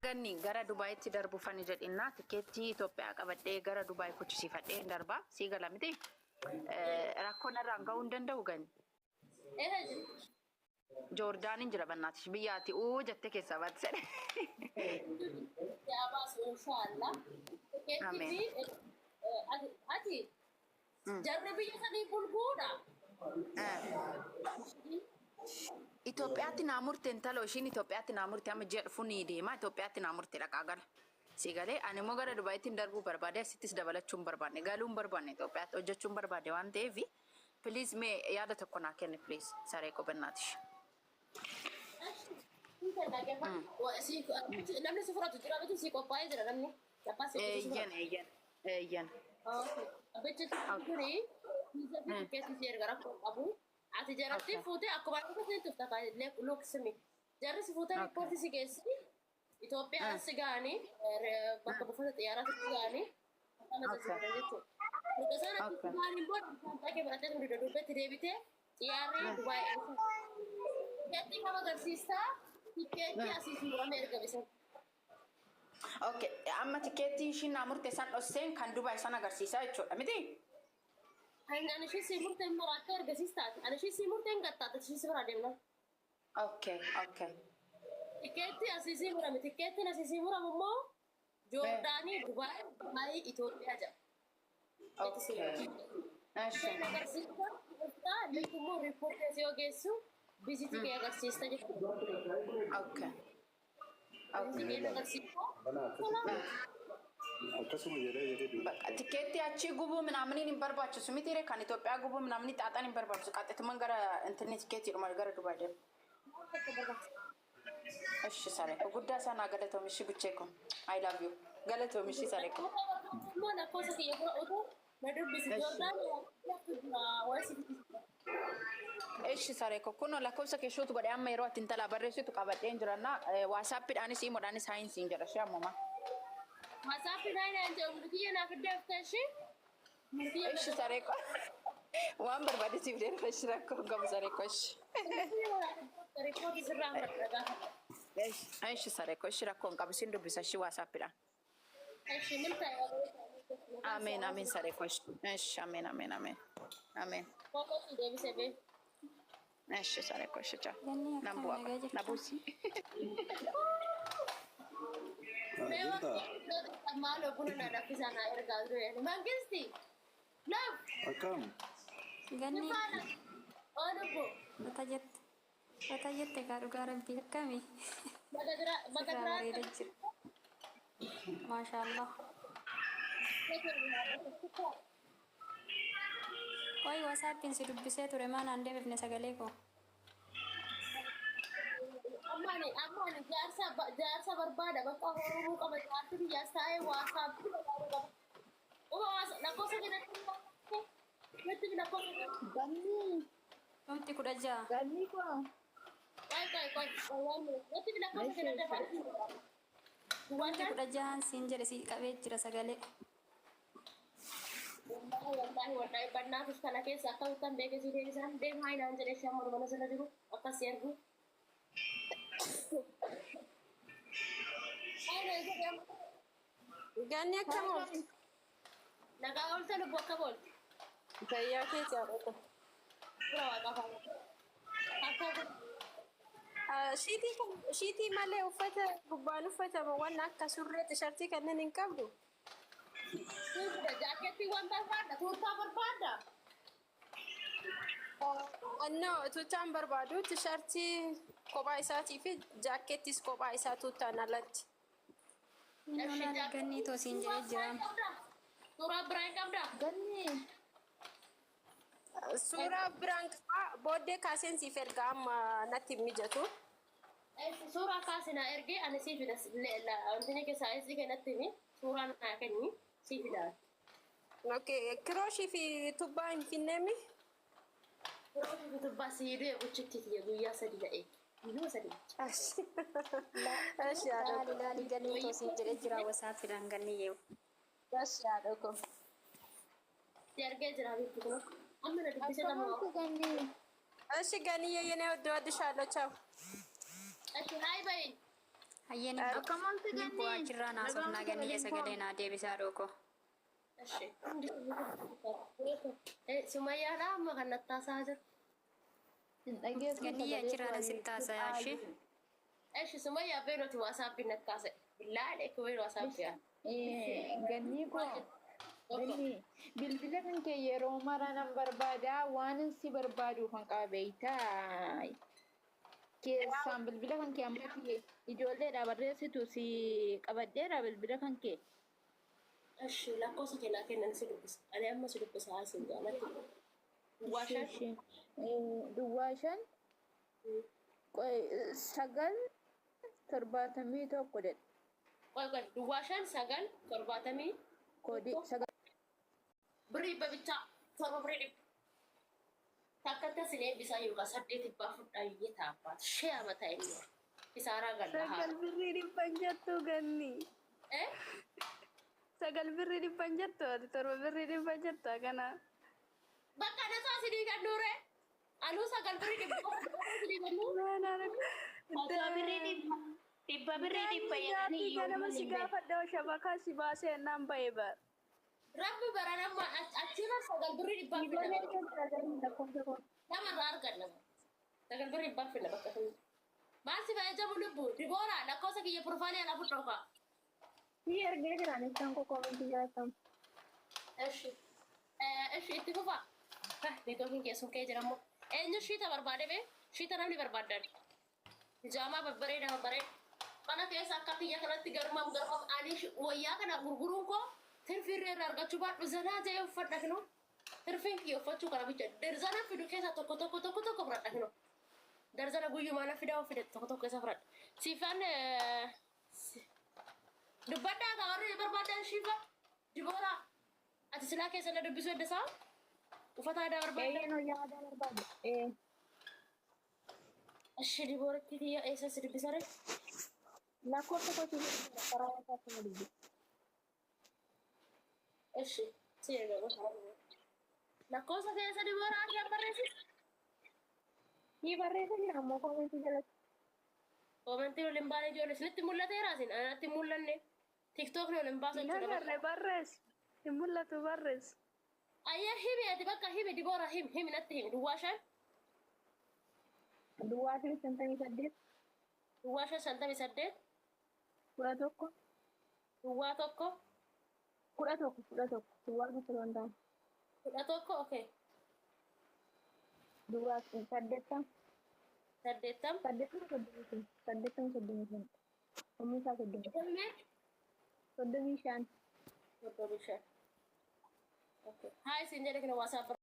ganni gara Dubaayitti darbu fani jedhinna tikeetti Itoophiyaa qabadhee gara Dubaay kuchisiifadhee darba sii gala miti rakkoon irraan ga'uu hin danda'u ganni. Joordaanin jira bannaatish biyyaati jettee keessaa baatti sedhe. Yaa baasu inshallah. Ati jarri biyya sanii bulbuudha. Itoophiyaatti naamurte intalo ishiin Itoophiyaatti naamurte amma jedhu funi deema Itoophiyaatti naamurte dhaqaa gala. Si galee ani immoo gara Dubaayitti darbuu barbaade asittis dabalachuun barbaanne galuun barbaanne Itoophiyaatti hojjechuun barbaade waan ta'eef please mee yaada tokko naa kenni please saree qobannaatish. Namni si fudhatu jira miti si qophaa'ee jira namni. Eeyyan. Abbichi keessa si erga rakkoo qabu. Ati jaratti fuutee akkuma akka tufta luksimi. Jarri si fuutee riippoorti si geessi. Itoophiyaa si gaanii bakka buufata xiyyaaraa si gaanii. Sana ati gaanii booda dhaqee baratee sun dudubbeetti deebitee xiyyaarri Dubaay. Keetti nama agarsiistaa tikeetti asii suurame erga bisan. Okay, amma tikeetti ishiin naamurte san dhosseen kan Dubaay san agarsiisaa jechuudha miti? Ani shi si murte maraka ergasista. Ani shi si murte ngatta shi si demna. Okay. Tiketi asisi mura mi tiketi na asisi mura mo Jordani Dubai Ethiopia ja. Okay. Ashe. Agarsiista ta lekumo report sio gesu visit ke agarsiista je. Okay. Tikeetti achi gubuu minamni hin barbaachisu miti ree kan Itoophiyaa gubuu minamni xaaxaan hin barbaachisu qaxxeetumaan gara internet tikeetti dhuma gara Dubaay deemu. Eshi sare guddaa sana galatoomishi bucheeko. I love you. Galatoomishi sare ko. Mana cosa che io ho Nadubbisi Eshi sare ko kuno la cosa che shoot godhe amma yeroo ati intala barreessitu qabadheen jiranna WhatsAppidhaanis imoodhaanis saayinsiin jedha shee ammuma. WhatsAppidhaan ante umriya na fiddeefteshi. Eshi sare ko waan barbaadisiif deemte eshi rakkoo gamu sare ko eshi. Eshi sare ko eshi rakkoo qabu sin dubbisa eshi WhatsAppidhaan. Eshi nimta Amen sare ko eshi amen. Eshi sare ko eshi cha. Nabusi. Malo pun ada kesana erga dulu. Mangisti. Love. Akam. Ganni. Oh bu. Batajette garu-garan bil kami. Bagadra. Masyaallah. Koi WhatsAppin si dubbisee ture maan aan deebifne sagalee koo. Amani jaarsa barbaada bakka horuu qaba jaarsi biyya saayee WhatsApp barbaada. Lakkoofsa Ganni. Wanti kudha jaha. Ganni ko. Wanti kudha jahaan siin jedhe si qabee jira sagalee. Wallahi banna kus kana keessa akka utan beeke si deebisan deem haynaan jedhe shamma mana sana jiru akkas ergu. Ganni akkam oolti? Nagaa oolte lubbu akka boolti. Gayyaa keessa oolti. Shiitii malee uffata gubbaan uffatamu waan akka surree tishartii kanneen hin qabdu. Jaaketti waan barbaadda tuutaa barbaadda. Anno tuutaan barbaadu tishartii kophaa isaatii fi jaakettis kophaa isaa tuutaan alatti. Ganni toosiin jedhee jira. Suuraa biraan qabda. Ganni. Suuraa biraan booddee kaaseen siif erga amma natti mijatu. Suuraa kaasina ergee ani siif wanti keessaa isii kennatti suuraan naa kenni siif dha. Okay, kirooshii fi tubbaa hin finneemi. Kirooshii fi tubbaa siidee buchitti guyyaa sadii ta'e. Guyyaa sadii. Ashi laali ganni toosiin jedhee jira WhatsAppidhaan ganni yeewu. Ashi yaadoko. Si ergee jira bitti kun. Amma na dubbise nama. Ashi ganni yeeyyenee oddoo addishaalloo chaawu. Ashi haay bayi. Hayyeen Akkamalti ni bu'aa ganni. jirraa naasuuf naganii sagalee naa deebisaa dhooko. Eshi. Sumayyaadha amma kan nattaasaa jiru. Ganniyyaa jiraan asitti haasayaa ishee. Eshi sumayyaa beeknoti waasaappiin nattaase. Billaa dheekku beeknu waasaappiyaa. Ganni koo. Ganni bilbila kan kee yeroo mara nan barbaada waan si barbaadu kan qabeeytaa. Keessaan bilbila kan kee amma ijoolleedha barreessitu si qabadheera bilbila kan kee. Eshi lakkoofsa kennaa kennan si dubbisa. Ani amma si dubbisa haasiin jaalatti. Duwwaashan. Duwwaashan 971 jedha. Qoy duwwaashan 970 Koodii 9 birrii babichaa torba birrii dhibba. Takkatti asin eebbisaa yookaan 8 baafudhaa iyyee taaphaatu. Shee amataa inni isaaraa galla haa. Sagal birrii dhibban jettu ganni. Sagal birrii dhibban jettu ati torba birrii dhibban jettu kana. Bakka nasaa sidii gannuure. Anuu sagal birrii dhibba sidii gannuure. dhibba birrii dhibba jedhanii Ganama si gaafadha shabakaa si baasee naan ba'ee bara. Rabbi baranamma achirra sagal birrii dhibbaa fidama. Namarraa argan nama. Sagal birrii dhibbaa fidama bakka sun. Maal si ba'ee jabu lubbu diboora lakkoofsa kiyya profaanii ala fudhaa kaa. Ni ergee jiraan isaan kokoomenti jiraatan. Eshi. Eshi itti fufa. Neetookiin keessum kee jiramoo. Eenyu shiita barbaade bee? Shiita namni barbaadan. Hijaamaa babbareeda babbareeda. Mana keessa akka kiyya kanatti garmam ani wayyaa kana gurguruun koo tirfiirree irraa argachuu baadhu zanaa ta'ee uffadha kinoo. Tirfiin kiyya uffachuu kana bicha darzana fidu keessa tokko fudhadha kinoo. Darzana guyyumaa na fidaa fide tokko keessa fudhadha. Siifaan dubbadhaa kan warri barbaadan shiifa dibooraa. Ati silaa keessa na dubbisuu edda isaa? Uffata aadaa barbaadan. Noo yaada barbaadu. Ashi dibooratti kiyya eessa si dubbisare? Lakkoofsa kootii karaa isaatti na dubbisu. Eshi si eegalu. Lakkoofsa keessa dibooraa kan barreessisu. Ni barreessanii ammoo koomentii jalatti. Komentii waliin baanee ijoollee isinitti mul'ateera isin anatti mul'anne. TikTok waliin baasa jechuudha. Nagarre barrees. Hin mul'atu barrees. Ayya himi ati bakka himi diboora himi natti himi duwwaashan. Duwwaashan 58 Duwwaashan 58 11 duwwaa tokko 11 duwwaa tokko waan 11 okay. duwwaa 8 Saddeettam. saddeettam Oomishaa 30 Ilmee. 35 Okay. Hai isin jedhe kana WhatsApp